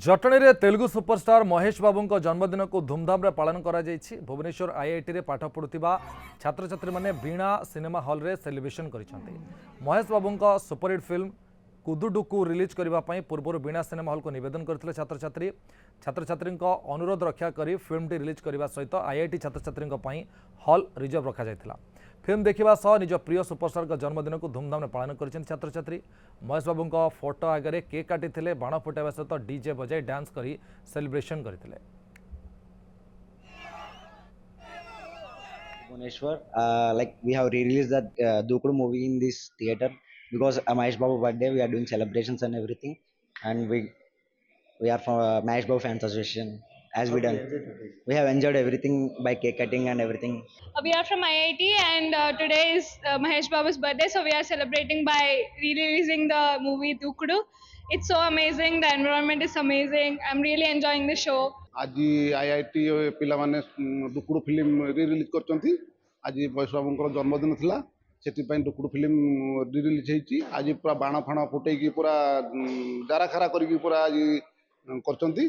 जटणी रे तेलुगु सुपरस्टार महेश बाबू जन्मदिन को धूमधाम पालन करा जायछि। भुवनेश्वर आईआईटी रे पाठ पढ़ुथिबा छात्र छात्री माने वीणा सिनेमा हॉल रे सेलिब्रेशन करिसंते। महेश बाबू सुपरहिट फिल्म कुदुडुकु रिलीज करबा पई पूर्व वीणा सिनेमा हॉल को निवेदन करथिले छात्र छात्री अनुरोध रक्षा करी फिल्म टी रिलीज करबा सहित आईआईटी छात्र छात्री पई हॉल रिजर्व रखा जायतिला। फिल्म देखा सह निज प्रिय सुपरस्टार का जन्मदिन को धूमधाम पालन कर छात्र छात्री। महेश बाबू फोटो आगे केक काटी बाण फुटाइवा सहित डीजे बजाई डांस कर सेलिब्रेशन करते। Bhubaneswar, like we have re-released that Dukudu movie in this theater because Mahesh Babu birthday. We are doing celebrations and everything, and we are from Mahesh Babu Fans Association. As we done, we have enjoyed everything by cake cutting and everything. We are from IIT and today is Mahesh Babu's birthday, so we are celebrating by re-releasing the movie Dukudu. It's so amazing, the environment is amazing. I'm really enjoying the show. आज IIT पिला माने डुकुडु film रि release करचंती। आज महेश बाबूंकर जन्मदिन थिला, सेति डुकुडु film रि release हेची। आज पूरा बाण फाण फुटेकी पूरा जारा खारा करिकी पूरा आज करचंती।